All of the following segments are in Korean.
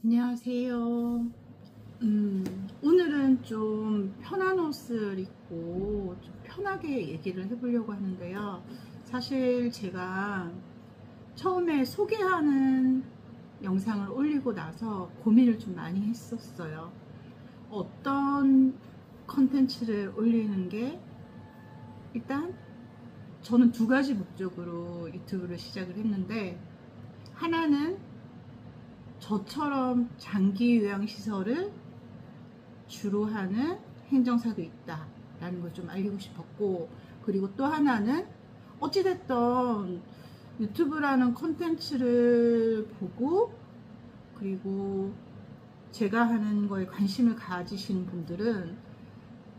안녕하세요. 오늘은 좀 편한 옷을 입고 좀 편하게 얘기를 해보려고 하는데요. 사실 제가 처음에 소개하는 영상을 올리고 나서 고민을 좀 많이 했었어요. 어떤 컨텐츠를 올리는 게, 일단 저는 두 가지 목적으로 유튜브를 시작을 했는데, 하나는 저처럼 장기 요양시설을 주로 하는 행정사도 있다 라는 걸 좀 알리고 싶었고, 그리고 또 하나는 어찌됐든 유튜브라는 콘텐츠를 보고, 그리고 제가 하는 거에 관심을 가지시는 분들은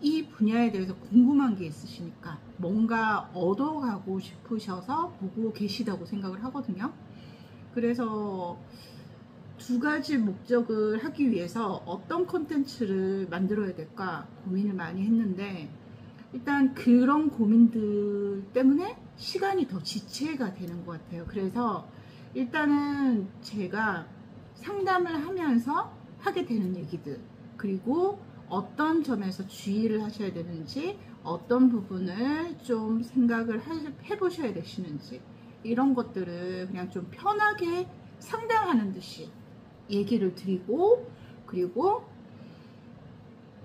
이 분야에 대해서 궁금한 게 있으시니까 뭔가 얻어가고 싶으셔서 보고 계시다고 생각을 하거든요. 그래서 두 가지 목적을 하기 위해서 어떤 콘텐츠를 만들어야 될까 고민을 많이 했는데, 일단 그런 고민들 때문에 시간이 더 지체가 되는 것 같아요. 그래서 일단은 제가 상담을 하면서 하게 되는 얘기들, 그리고 어떤 점에서 주의를 하셔야 되는지, 어떤 부분을 좀 생각을 해보셔야 되시는지, 이런 것들을 그냥 좀 편하게 상담하는 듯이 얘기를 드리고, 그리고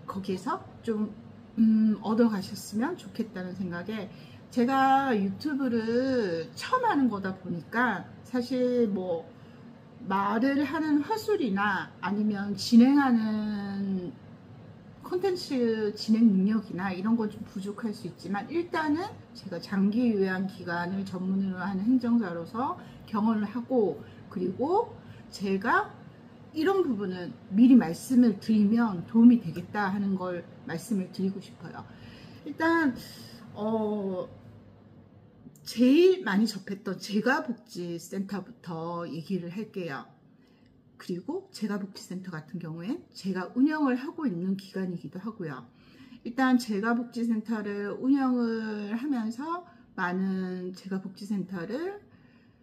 거기에서 좀 얻어 가셨으면 좋겠다는 생각에, 제가 유튜브를 처음 하는 거다 보니까 사실 뭐 말을 하는 화술이나 아니면 진행하는 콘텐츠 진행 능력이나 이런 건 좀 부족할 수 있지만, 일단은 제가 장기 요양 기관을 전문으로 하는 행정사로서 경험을 하고, 그리고 제가 이런 부분은 미리 말씀을 드리면 도움이 되겠다 하는 걸 말씀을 드리고 싶어요. 일단 제일 많이 접했던 제가복지센터부터 얘기를 할게요. 그리고 제가복지센터 같은 경우엔 제가 운영을 하고 있는 기관이기도 하고요. 일단 제가복지센터를 운영을 하면서 많은 제가복지센터를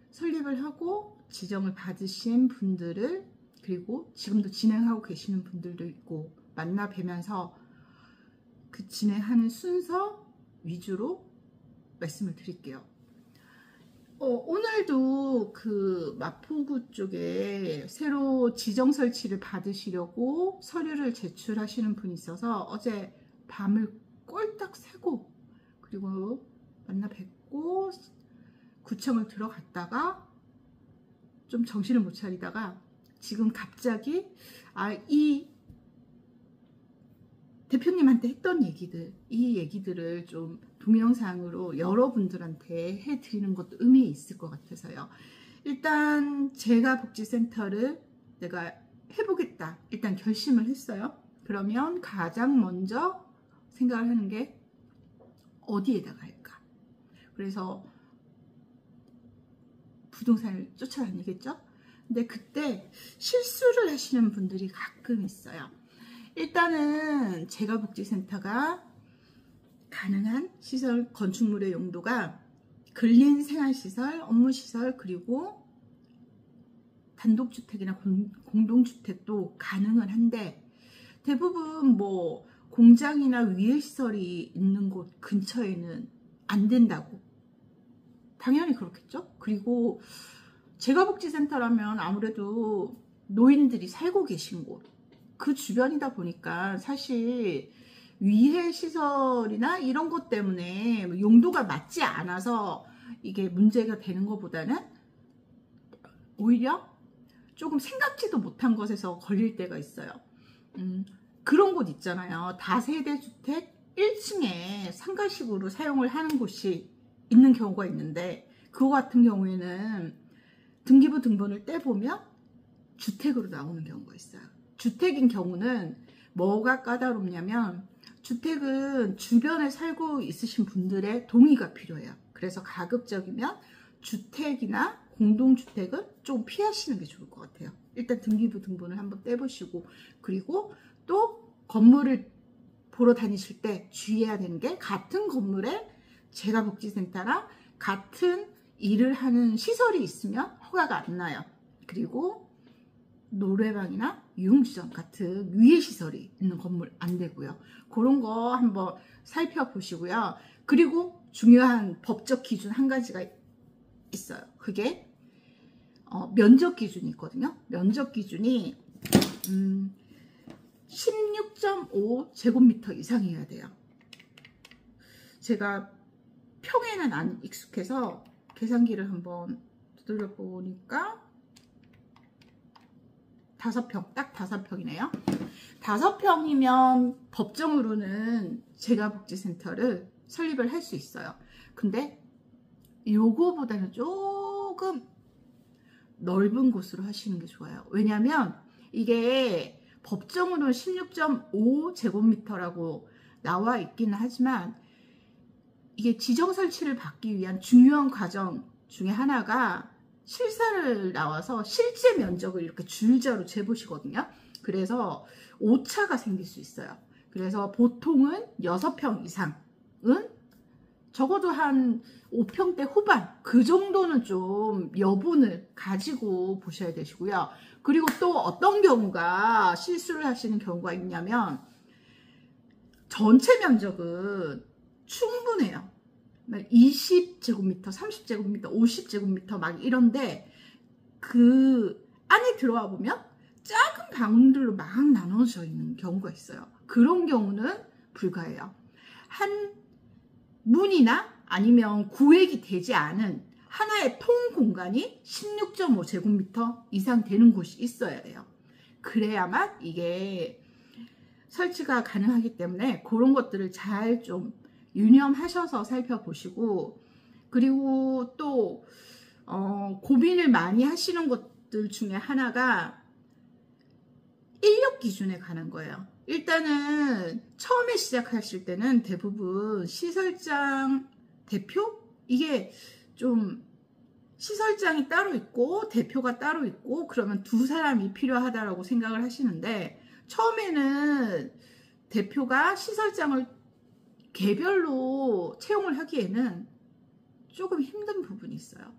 설립을 하고 지정을 받으신 분들을, 그리고 지금도 진행하고 계시는 분들도 있고 만나 뵈면서 그 진행하는 순서 위주로 말씀을 드릴게요. 오늘도 그 마포구 쪽에 새로 지정 설치를 받으시려고 서류를 제출하시는 분이 있어서 어제 밤을 꼴딱 새고, 그리고 만나 뵙고 구청을 들어갔다가 좀 정신을 못 차리다가 지금 갑자기 이 대표님한테 했던 얘기들, 이 얘기들을 좀 동영상으로 여러분들한테 해드리는 것도 의미 있을 것 같아서요. 일단 제가 복지센터를 내가 해보겠다 일단 결심을 했어요. 그러면 가장 먼저 생각을 하는 게 어디에다가 할까. 그래서 부동산을 쫓아다니겠죠. 근데 그때 실수를 하시는 분들이 가끔 있어요. 일단은 제가복지센터가 가능한 시설 건축물의 용도가 근린생활시설, 업무시설, 그리고 단독주택이나 공동주택도 가능은 한데, 대부분 뭐 공장이나 위해시설이 있는 곳 근처에는 안 된다고. 당연히 그렇겠죠. 그리고 제가복지센터라면 아무래도 노인들이 살고 계신 곳, 그 주변이다 보니까 사실 위해시설이나 이런 것 때문에 용도가 맞지 않아서 이게 문제가 되는 것보다는 오히려 조금 생각지도 못한 것에서 걸릴 때가 있어요. 그런 곳 있잖아요. 다세대 주택 1층에 상가식으로 사용을 하는 곳이 있는 경우가 있는데, 그거 같은 경우에는 등기부 등본을 떼보면 주택으로 나오는 경우가 있어요. 주택인 경우는 뭐가 까다롭냐면, 주택은 주변에 살고 있으신 분들의 동의가 필요해요. 그래서 가급적이면 주택이나 공동주택은 좀 피하시는 게 좋을 것 같아요. 일단 등기부 등본을 한번 떼보시고, 그리고 또 건물을 보러 다니실 때 주의해야 되는 게, 같은 건물에 제가복지센터랑 같은 일을 하는 시설이 있으면 허가가 안 나요. 그리고 노래방이나 유흥시설 같은 위해 시설이 있는 건물 안 되고요. 그런 거 한번 살펴보시고요. 그리고 중요한 법적 기준 한 가지가 있어요. 그게 면적 기준이 있거든요. 면적 기준이 16.5 제곱미터 이상이어야 돼요. 제가 평에는 안 익숙해서 계산기를 한번 두드려 보니까 5평, 딱 5평이네요. 5평이면 법정으로는 재가복지센터를 설립을 할 수 있어요. 근데 요거보다는 조금 넓은 곳으로 하시는 게 좋아요. 왜냐면 이게 법정으로는 16.5 제곱미터라고 나와 있기는 하지만 이게 지정 설치를 받기 위한 중요한 과정 중에 하나가 실사를 나와서 실제 면적을 이렇게 줄자로 재보시거든요. 그래서 오차가 생길 수 있어요. 그래서 보통은 6평 이상은 적어도 한 5평대 후반 그 정도는 좀 여분을 가지고 보셔야 되시고요. 그리고 또 어떤 경우가 실수를 하시는 경우가 있냐면 전체 면적은 충분해요. 20제곱미터, 30제곱미터, 50제곱미터 막 이런데 그 안에 들어와 보면 작은 방들로 막 나눠져 있는 경우가 있어요. 그런 경우는 불가해요. 한 문이나 아니면 구획이 되지 않은 하나의 통 공간이 16.5 제곱미터 이상 되는 곳이 있어야 돼요. 그래야만 이게 설치가 가능하기 때문에 그런 것들을 잘 좀 유념하셔서 살펴보시고, 그리고 또 고민을 많이 하시는 것들 중에 하나가 인력 기준에 관한 거예요. 일단은 처음에 시작하실 때는 대부분 시설장 대표? 이게 좀 시설장이 따로 있고 대표가 따로 있고 그러면 두 사람이 필요하다라고 생각을 하시는데, 처음에는 대표가 시설장을 개별로 채용을 하기에는 조금 힘든 부분이 있어요.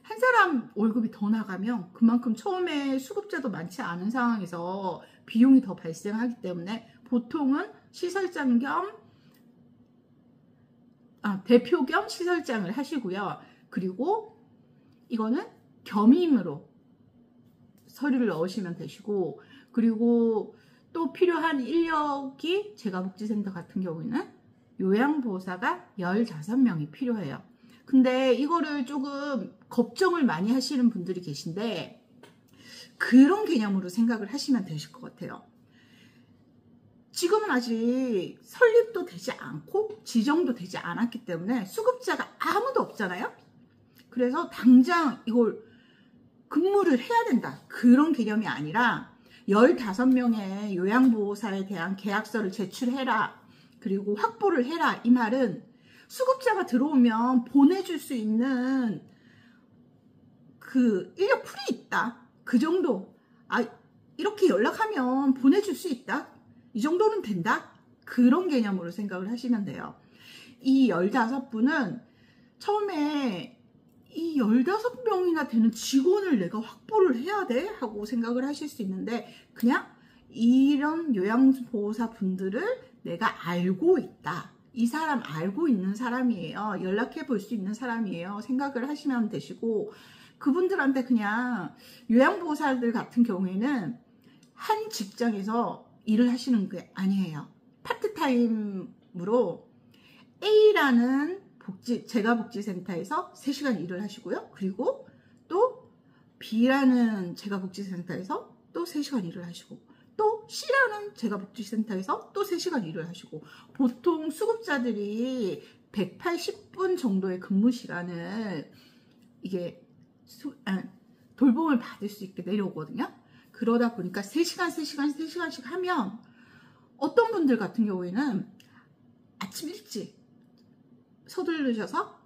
한 사람 월급이 더 나가면 그만큼 처음에 수급자도 많지 않은 상황에서 비용이 더 발생하기 때문에 보통은 시설장 겸 대표 겸 시설장을 하시고요. 그리고 이거는 겸임으로 서류를 넣으시면 되시고, 그리고 또 필요한 인력이 재가복지센터 같은 경우에는 요양보호사가 15명이 필요해요. 근데 이거를 조금 걱정을 많이 하시는 분들이 계신데 그런 개념으로 생각을 하시면 되실 것 같아요. 지금은 아직 설립도 되지 않고 지정도 되지 않았기 때문에 수급자가 아무도 없잖아요. 그래서 당장 이걸 근무를 해야 된다, 그런 개념이 아니라 15명의 요양보호사에 대한 계약서를 제출해라, 그리고 확보를 해라, 이 말은 수급자가 들어오면 보내줄 수 있는 그 인력 풀이 있다, 그 정도. 이렇게 연락하면 보내줄 수 있다, 이 정도는 된다, 그런 개념으로 생각을 하시면 돼요. 이 15분은 처음에 이 15명이나 되는 직원을 내가 확보를 해야 돼? 하고 생각을 하실 수 있는데, 그냥 이런 요양보호사 분들을 내가 알고 있다, 이 사람 알고 있는 사람이에요, 연락해 볼 수 있는 사람이에요, 생각을 하시면 되시고, 그분들한테 그냥 요양보호사들 같은 경우에는 한 직장에서 일을 하시는 게 아니에요. 파트타임으로 A라는 재가복지센터에서 3시간 일을 하시고요. 그리고 또 B라는 재가복지센터에서 또 3시간 일을 하시고, 또 C라는 재가복지센터에서 또 3시간 일을 하시고, 보통 수급자들이 180분 정도의 근무 시간을 이게 돌봄을 받을 수 있게 내려오거든요. 그러다 보니까 3시간씩 하면 어떤 분들 같은 경우에는 아침 일찍 서두르셔서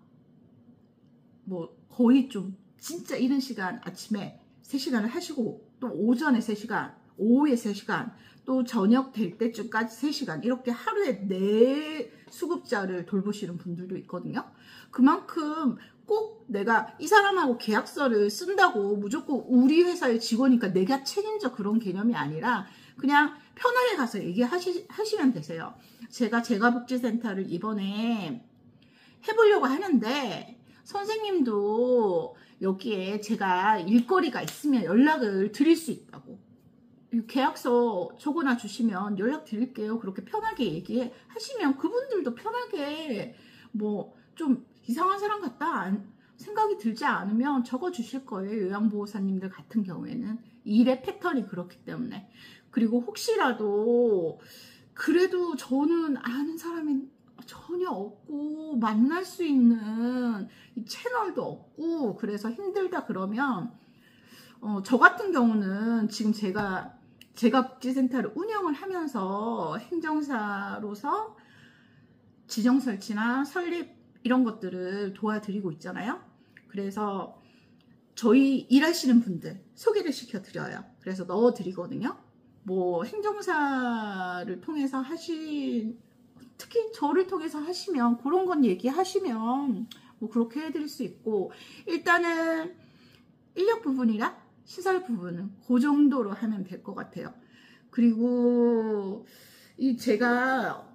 뭐 거의 좀 진짜 이른 시간 아침에 3시간을 하시고, 또 오전에 3시간, 오후에 3시간, 또 저녁 될 때쯤까지 3시간, 이렇게 하루에 4 수급자를 돌보시는 분들도 있거든요. 그만큼 꼭 내가 이 사람하고 계약서를 쓴다고 무조건 우리 회사의 직원이니까 내가 책임져 그런 개념이 아니라 그냥 편하게 가서 얘기하시면 되세요. 제가 재가복지센터를 이번에 해보려고 하는데 선생님도 여기에 제가 일거리가 있으면 연락을 드릴 수 있다고, 계약서 적어놔 주시면 연락 드릴게요, 그렇게 편하게 얘기하시면 그분들도 편하게 뭐 좀 이상한 사람 같다 생각이 들지 않으면 적어 주실 거예요. 요양보호사님들 같은 경우에는 일의 패턴이 그렇기 때문에. 그리고 혹시라도 그래도 저는 아는 사람이 전혀 없고 만날 수 있는 이 채널도 없고 그래서 힘들다 그러면 저 같은 경우는 지금 제가 복지센터를 운영을 하면서 행정사로서 지정 설치나 설립 이런 것들을 도와드리고 있잖아요. 그래서 저희 일하시는 분들 소개를 시켜드려요. 그래서 넣어드리거든요. 뭐 행정사를 통해서 특히 저를 통해서 하시면 그런 건 얘기하시면 뭐 그렇게 해드릴 수 있고, 일단은 인력 부분이랑 시설 부분은 그 정도로 하면 될 것 같아요. 그리고 제가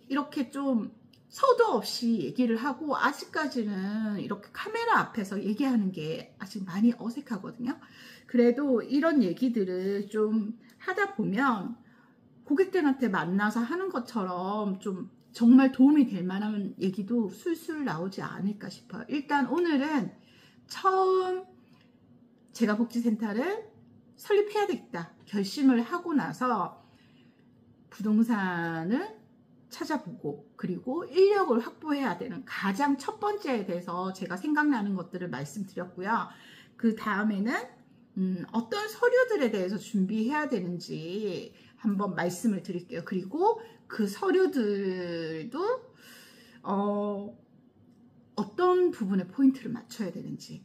이렇게 좀 서도 없이 얘기를 하고 아직까지는 이렇게 카메라 앞에서 얘기하는 게 아직 많이 어색하거든요. 그래도 이런 얘기들을 좀 하다 보면 고객들한테 만나서 하는 것처럼 좀 정말 도움이 될 만한 얘기도 술술 나오지 않을까 싶어요. 일단 오늘은 처음 제가 복지센터를 설립해야 되겠다 결심을 하고 나서 부동산을 찾아보고 그리고 인력을 확보해야 되는 가장 첫 번째에 대해서 제가 생각나는 것들을 말씀드렸고요. 그 다음에는 어떤 서류들에 대해서 준비해야 되는지 한번 말씀을 드릴게요. 그리고 그 서류들도 어떤 부분에 포인트를 맞춰야 되는지.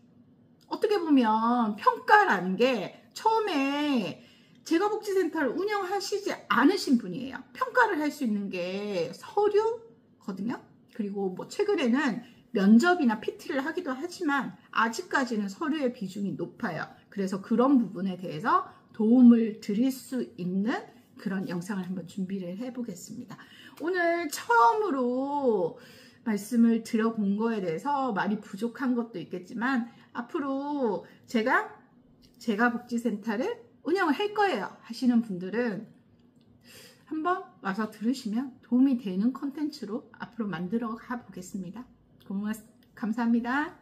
어떻게 보면 평가라는 게 처음에 재가복지센터를 운영하시지 않으신 분이에요. 평가를 할 수 있는 게 서류거든요. 그리고 뭐 최근에는 면접이나 PT를 하기도 하지만 아직까지는 서류의 비중이 높아요. 그래서 그런 부분에 대해서 도움을 드릴 수 있는 그런 영상을 한번 준비를 해보겠습니다. 오늘 처음으로 말씀을 드려본 거에 대해서 많이 부족한 것도 있겠지만 앞으로 제가 복지센터를 운영을 할 거예요 하시는 분들은 한번 와서 들으시면 도움이 되는 컨텐츠로 앞으로 만들어 가 보겠습니다. 감사합니다.